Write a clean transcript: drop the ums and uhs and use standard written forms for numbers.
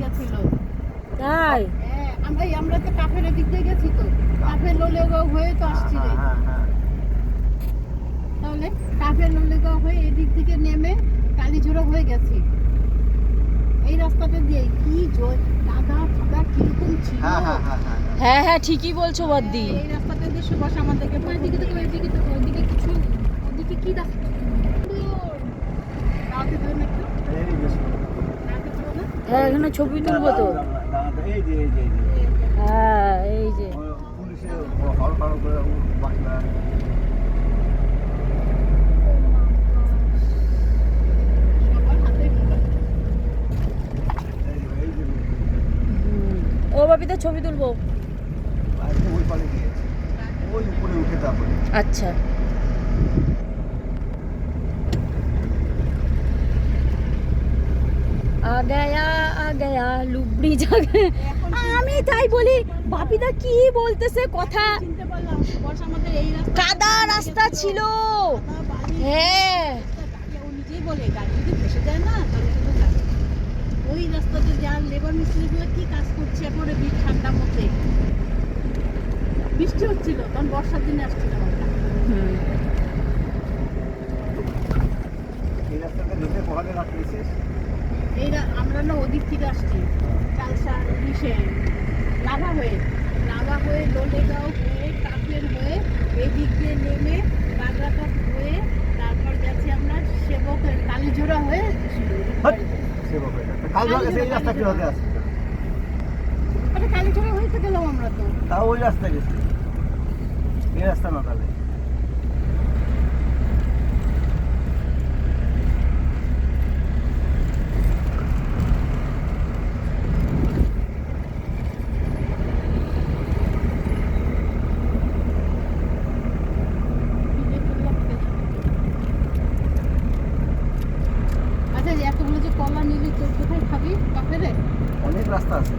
গেছিল। তাই হ্যাঁ, আমরা তো কাফের দিক দিয়ে গেছি তো, কাফের লোলেগাঁও হয়ে তো আসছি রে। তাহলে কাফের লোলেগাঁও হয়ে এদিক থেকে নেমে কালীঝোড়া হয়ে গেছি। এই রাস্তাটা দিয়ে কি কাদা ফাদা কিরকম ছিল। হ্যাঁ হ্যাঁ ঠিকই বলছো বদ্দি। এই রাস্তাটা দিয়ে সুভাষ আমাদেরকে ওইদিকে তো ওইদিকে কিছু ওদিকে কি রাস্তা দাঁড়াতে দেবে না একটু? দাঁড়াতে দেবে না? হ্যাঁ এখানে ছবি তুলবো তো। হ্যাঁ এই যে সবার হাতে মোবাইল। ও বাপিতে ছবি তুলবো। আচ্ছা আ গয়া লুবড়ি জাগে। আমি তাই বলি বাপিদা কি বলতেছে কথা। চিনতে পারলাম সুভাষ আমাদের এই রাস্তা কাদা রাস্তা ছিল। হ্যাঁ ও নিজেই বলে গাড়ি যদি ফেসে যায় না তাহলে শুধু থাকে। ওই রাস্তাতে যা লেবার মিস্ত্রিগুলো কি কাজ করছে পরে ঠান্ডার মধ্যে বৃষ্টি হচ্ছিল তখন বর্ষার দিনে আসছিলাম আমরা। আমরা না ওদিক থেকে আসছি চালসার নাভা হয়ে লোলেগাঁও হয়ে কাপের হয়ে এদিক দিয়ে নেমে বাগরাকাপ হয়ে তারপর গেছি আমরা সেবকের কালীঝোড়া হয়ে কালীঝোড়া হয়েতে গেলাম আমরা তো। তাও ওই রাস্তা গেছি, এই রাস্তা না তাহলে। আচ্ছা এতগুলো যে কলা নিলি তোর কোথায় খাবি কাপেরে? অনেক রাস্তা আছে।